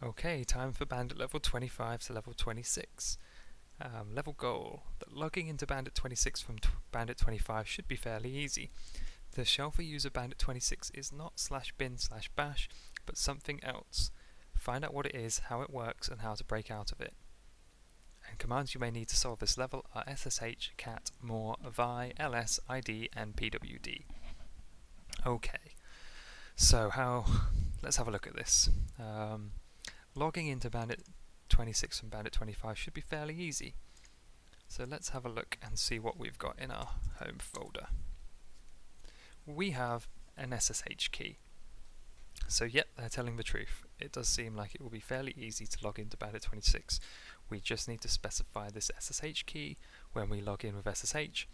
Okay, time for Bandit level 25 to level 26. Level goal. Logging into Bandit 26 from Bandit 25 should be fairly easy. The shell for user Bandit 26 is not /bin/bash, but something else. Find out what it is, how it works, and how to break out of it. And commands you may need to solve this level are ssh, cat, more, vi, ls, id, and pwd. Okay, so let's have a look at this. Logging into Bandit 26 from Bandit 25 should be fairly easy. So let's have a look and see what we've got in our home folder. We have an SSH key. So yep, they're telling the truth. It does seem like it will be fairly easy to log into Bandit 26. We just need to specify this SSH key when we log in with SSH,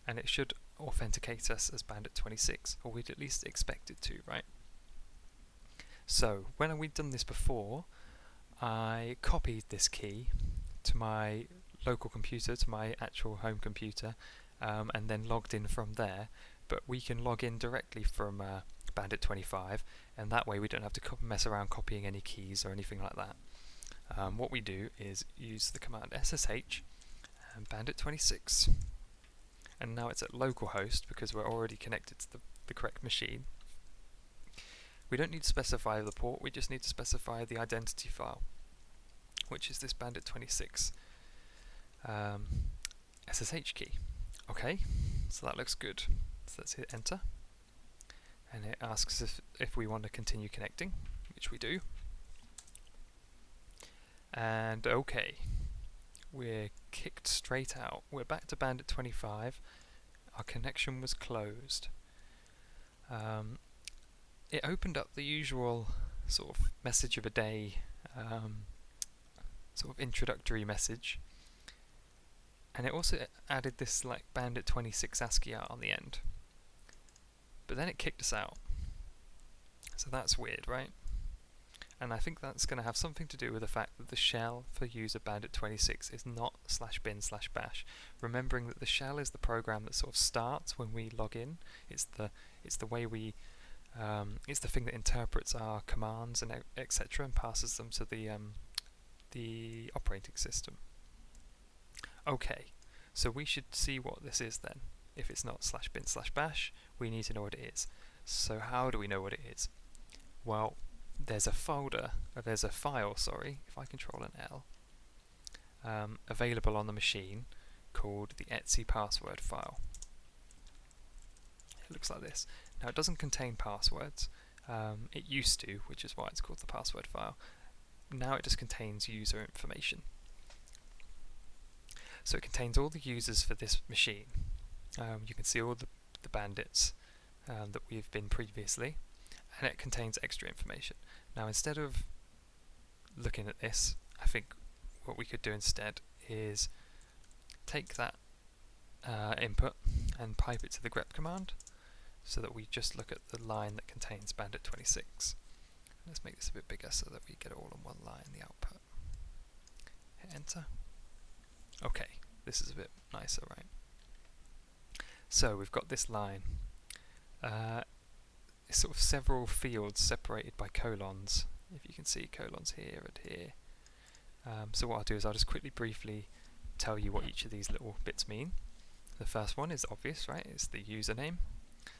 and it should authenticate us as Bandit 26, or we'd at least expect it to, right? So when we've done this before, I copied this key to my local computer, to my actual home computer, and then logged in from there. But we can log in directly from Bandit 25, and that way we don't have to mess around copying any keys or anything like that. What we do is use the command ssh and Bandit 26, and now it's at localhost because we're already connected to the correct machine. We don't need to specify the port, we just need to specify the identity file, which is this Bandit 26 SSH key. Okay, so that looks good. So let's hit enter, and it asks if we want to continue connecting, which we do. And okay, we're kicked straight out. We're back to Bandit 25. Our connection was closed. It opened up the usual sort of message of a day, sort of introductory message, and it also added this like Bandit 26 ASCII art on the end. But then it kicked us out. So that's weird, right? And I think that's going to have something to do with the fact that the shell for user Bandit 26 is not /bin/bash. Remembering that the shell is the program that sort of starts when we log in. It's the way we it's the thing that interprets our commands and etc. and passes them to the operating system. Okay, so we should see what this is then. If it's not /bin/bash, we need to know what it is. So how do we know what it is? Well, there's a file, if I control an L, available on the machine called the etc password file. It looks like this. Now it doesn't contain passwords. It used to, which is why it's called the password file. Now it just contains user information. So it contains all the users for this machine. You can see all the bandits that we've been previously, and it contains extra information. Now instead of looking at this, I think what we could do instead is take that input and pipe it to the grep command, so that we just look at the line that contains Bandit 26. Let's make this a bit bigger so that we get it all in one line, the output. Hit enter. Okay, this is a bit nicer, right? So we've got this line. It's sort of several fields separated by colons. If you can see colons here and here. So what I'll do is I'll just quickly briefly tell you what each of these little bits mean. The first one is obvious, right? It's the username.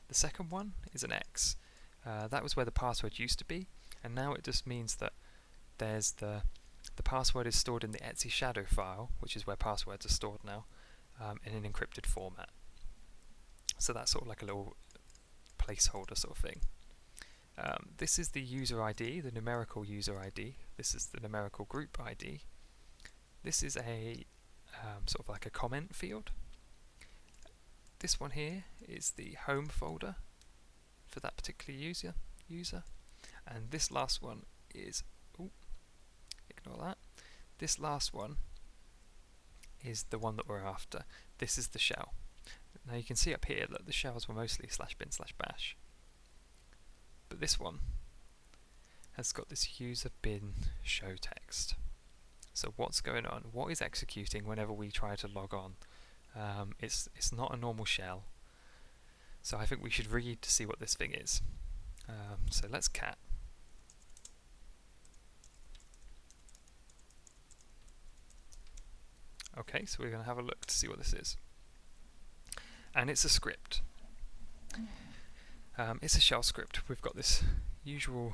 The second one is an X. That was where the password used to be, and now it just means that there's the password is stored in the etc shadow file, which is where passwords are stored now, in an encrypted format. So that's sort of like a little placeholder sort of thing. This is the user ID, the numerical user ID. This is the numerical group ID. This is a sort of like a comment field. This one here is the home folder for that particular user. And this last one is, ignore that. This last one is the one that we're after. This is the shell. Now you can see up here that the shells were mostly /bin/bash. But this one has got this user bin show text. So what's going on? What is executing whenever we try to log on? It's not a normal shell. So I think we should read to see what this thing is. So let's cat. Okay, so we're going to have a look to see what this is. And it's a script. It's a shell script. We've got this usual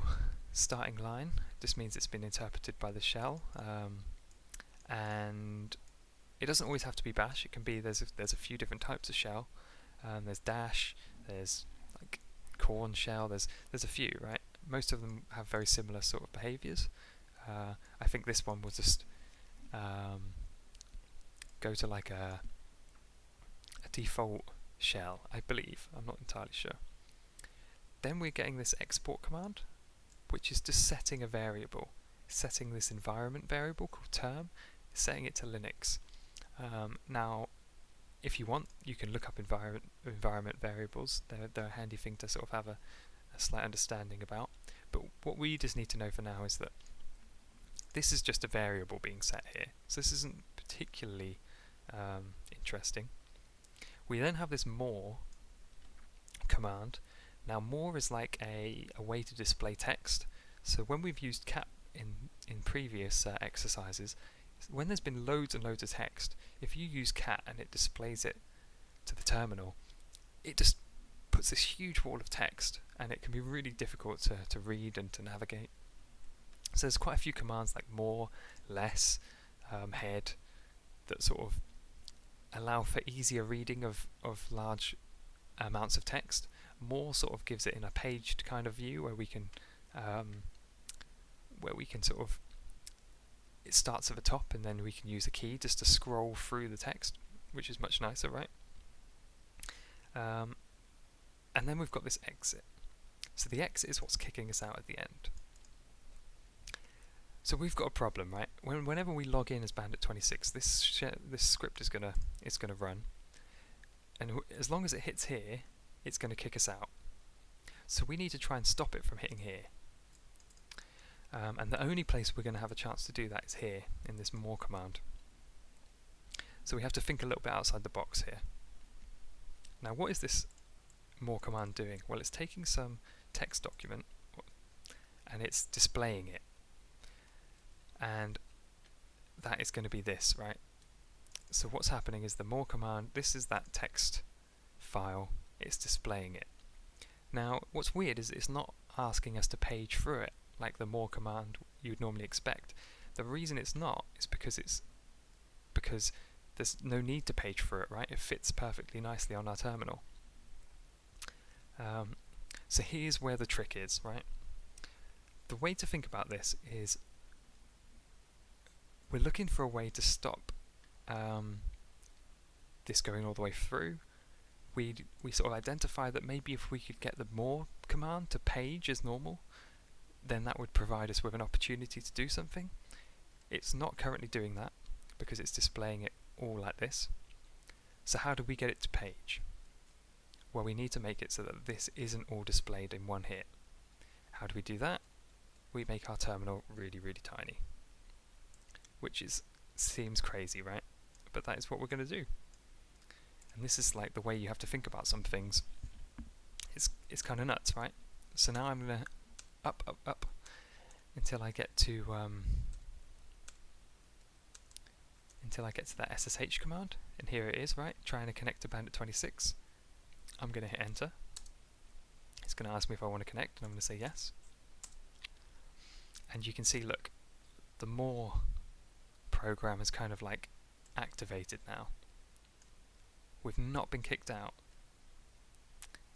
starting line. This means it's been interpreted by the shell, and it doesn't always have to be bash. It can be, there's a few different types of shell. There's dash, there's like corn shell, there's a few, right? Most of them have very similar sort of behaviors. I think this one will just go to like a default shell, I believe. I'm not entirely sure. Then we're getting this export command, which is just setting a variable, setting this environment variable called term, setting it to Linux. Now, if you want, you can look up environment variables. They're a handy thing to sort of have a slight understanding about. But what we just need to know for now is that this is just a variable being set here. So this isn't particularly interesting. We then have this more command. Now more is like a way to display text. So when we've used cat in previous exercises, when there's been loads and loads of text, if you use cat and it displays it to the terminal, it just puts this huge wall of text, and it can be really difficult to read and to navigate. So there's quite a few commands like more, less, head, that sort of allow for easier reading of large amounts of text. More sort of gives it in a paged kind of view where we can sort of, it starts at the top and then we can use a key just to scroll through the text, which is much nicer, right? And then we've got this exit. So the exit is what's kicking us out at the end. So we've got a problem, right? Whenever we log in as Bandit 26, this script is gonna run, and as long as it hits here, it's going to kick us out. So we need to try and stop it from hitting here. And the only place we're going to have a chance to do that is here, in this more command. So we have to think a little bit outside the box here. Now what is this more command doing? Well, it's taking some text document and it's displaying it. And that is going to be this, right? So what's happening is the more command, this is that text file, it's displaying it. Now what's weird is it's not asking us to page through it like the more command you would normally expect. The reason it's not is because there's no need to page through it, right? It fits perfectly nicely on our terminal. So here's where the trick is, right? The way to think about this is we're looking for a way to stop this going all the way through. We sort of identify that maybe if we could get the more command to page as normal, then that would provide us with an opportunity to do something. It's not currently doing that because it's displaying it all like this. So how do we get it to page? Well, we need to make it so that this isn't all displayed in one hit. How do we do that? We make our terminal really, really tiny, which seems crazy, right? But that is what we're going to do. And this is like the way you have to think about some things. It's kind of nuts, right? So now I'm going to up until I get to that SSH command, and here it is, right? Trying to connect to Bandit 26. I'm going to hit enter. It's going to ask me if I want to connect, and I'm going to say yes. And you can see, look, the more program is kind of like activated now. We've not been kicked out.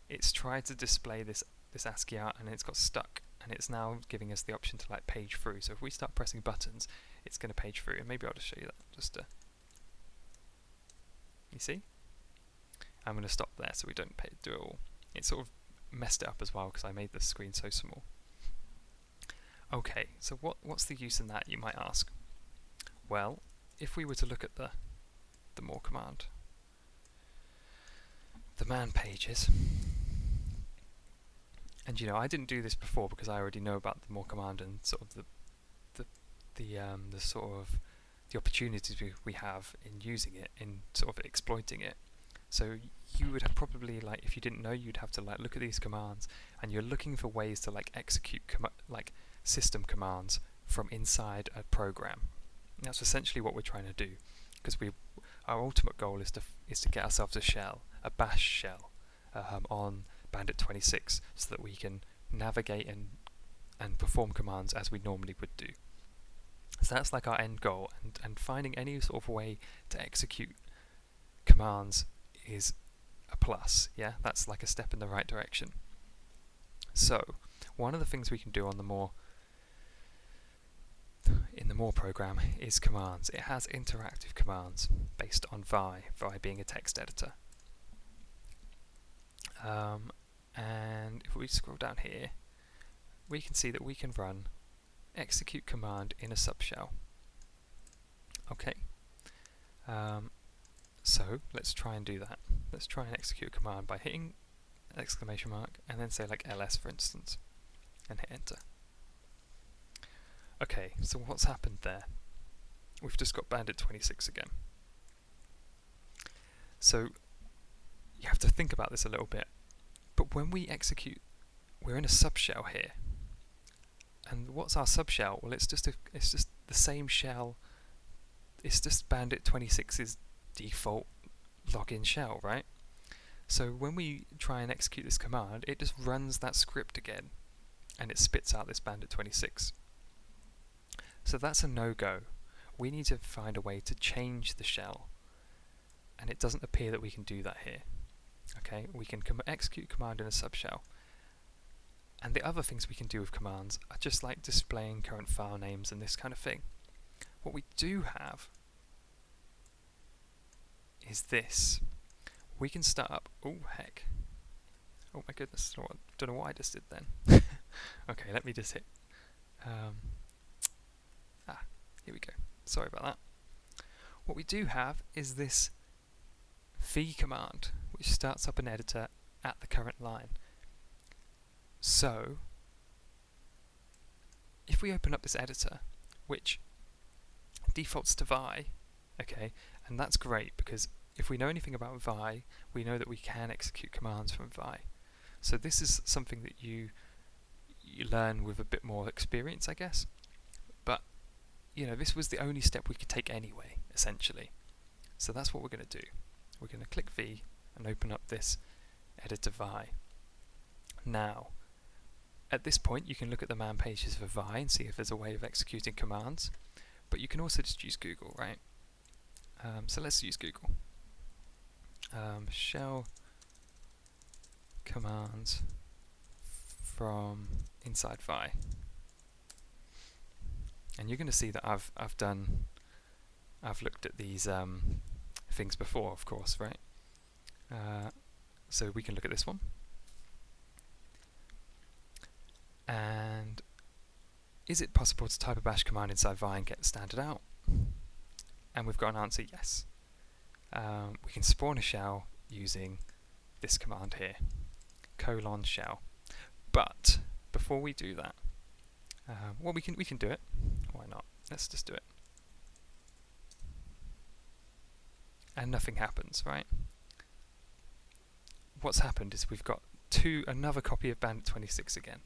It's tried to display this ASCII art and it's got stuck, and it's now giving us the option to like page through. So if we start pressing buttons, it's going to page through, and maybe I'll just show you that. You see? I'm going to stop there so we don't do it all. It sort of messed it up as well because I made the screen so small. Okay, so what's the use in that, you might ask? Well, if we were to look at the more command, the man pages, and I didn't do this before because I already know about the more command and sort of the sort of the opportunities we have in using it, in sort of exploiting it. So you would have probably, like, if you didn't know, you'd have to like look at these commands, and you're looking for ways to like execute like system commands from inside a program. That's essentially what we're trying to do. because our ultimate goal is to get ourselves a shell, a bash shell, on Bandit 26, so that we can navigate and perform commands as we normally would do. So that's like our end goal, and finding any sort of way to execute commands is a plus. Yeah, that's like a step in the right direction. So one of the things we can do on the more program is commands. It has interactive commands based on Vi being a text editor. And if we scroll down here, we can see that we can run execute command in a subshell. Okay, so let's try and do that. Let's try and execute a command by hitting exclamation mark and then say like ls, for instance, and hit enter. Okay, so what's happened there? We've just got Bandit 26 again. So you have to think about this a little bit. But when we execute, we're in a subshell here. And what's our subshell? Well, it's just the same shell. It's just Bandit 26's default login shell, right? So when we try and execute this command, it just runs that script again, and it spits out this Bandit 26. So that's a no-go. We need to find a way to change the shell, and it doesn't appear that we can do that here. Okay, we can execute command in a subshell. And the other things we can do with commands are just like displaying current file names and this kind of thing. What we do have is this. We can start up, oh heck, oh my goodness, don't know what I just did then. Okay, let me just hit, here we go, sorry about that. What we do have is this v command, which starts up an editor at the current line. So, if we open up this editor, which defaults to Vi, okay, and that's great because if we know anything about Vi, we know that we can execute commands from Vi. So this is something that you learn with a bit more experience, I guess. But, you know, this was the only step we could take anyway, essentially. So that's what we're going to do. We're going to click V and open up this editor Vi. Now, at this point, you can look at the man pages for Vi and see if there's a way of executing commands. But you can also just use Google, right? So let's use Google. Shell commands from inside Vi, and you're going to see that I've looked at these things before, of course, right? So we can look at this one, and is it possible to type a bash command inside Vi and get standard out? And we've got an answer, yes. We can spawn a shell using this command here, :shell. But before we do that, well, we can do it. Why not? Let's just do it. And nothing happens, right? What's happened is we've got another copy of Bandit 26 again,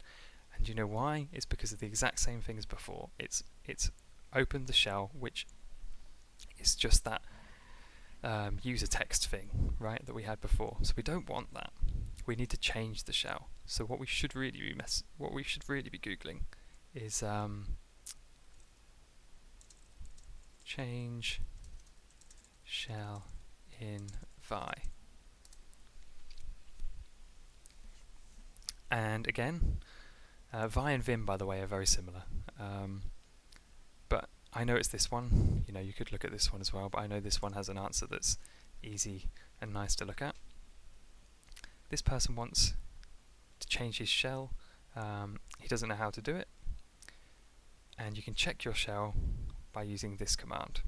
and you know why? It's because of the exact same thing as before. It's opened the shell, which is just that user text thing, right, that we had before. So we don't want that. We need to change the shell. So what we should really be googling is change shell in Vi. And again, Vi and Vim, by the way, are very similar. But I know it's this one. You know, you could look at this one as well, but I know this one has an answer that's easy and nice to look at. This person wants to change his shell. He doesn't know how to do it. And you can check your shell by using this command.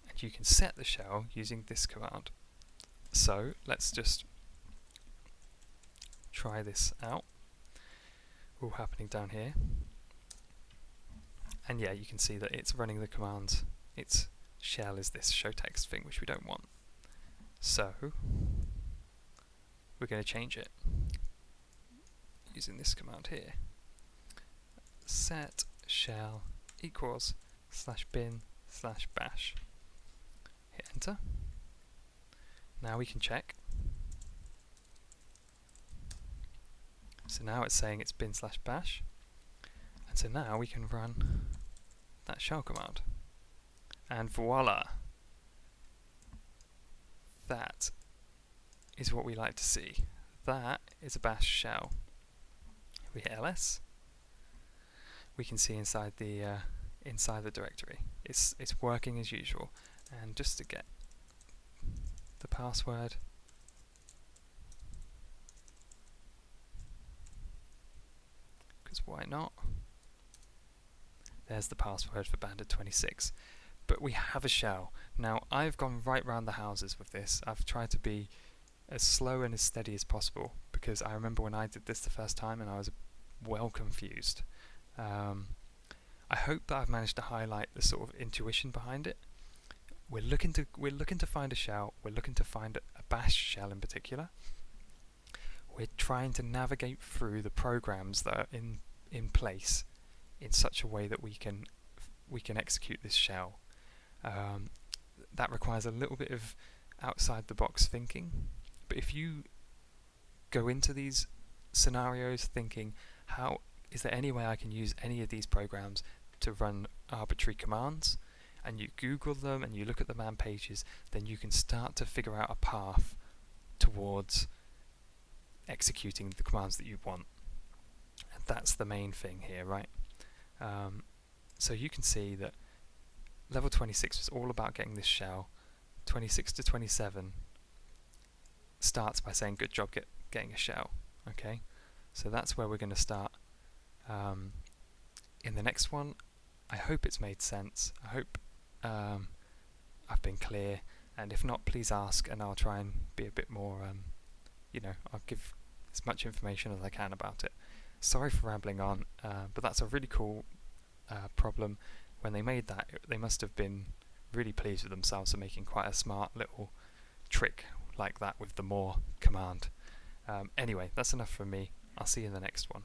And you can set the shell using this command. So let's just try this out. All happening down here. And yeah, you can see that it's running the command. Its shell is this show text thing, which we don't want. So we're going to change it using this command here. Set shell equals /bin/bash. Hit enter. Now we can check. So now it's saying it's bin/bash. And so now we can run that shell command. And voila! That is what we like to see. That is a bash shell. If we hit ls, we can see inside the directory. It's working as usual. And just to get the password, because why not? There's the password for Bandit 26. But we have a shell. Now, I've gone right round the houses with this. I've tried to be as slow and as steady as possible, because I remember when I did this the first time and I was well confused. I hope that I've managed to highlight the sort of intuition behind it. We're looking to find a shell. We're looking to find a bash shell in particular. We're trying to navigate through the programs that are in place in such a way that we can execute this shell. That requires a little bit of outside the box thinking, but if you go into these scenarios thinking, how is there any way I can use any of these programs to run arbitrary commands, and you Google them and you look at the man pages, then you can start to figure out a path towards executing the commands that you want. And that's the main thing here, right? So you can see that level 26 was all about getting this shell. 26 to 27 starts by saying good job getting a shell. Okay, so that's where we're going to start. In the next one, I hope it's made sense. I hope I've been clear, and if not, please ask and I'll try and be a bit more, I'll give as much information as I can about it. Sorry for rambling on, but that's a really cool problem. When they made that, they must have been really pleased with themselves for making quite a smart little trick like that with the more command. Anyway, that's enough from me. I'll see you in the next one.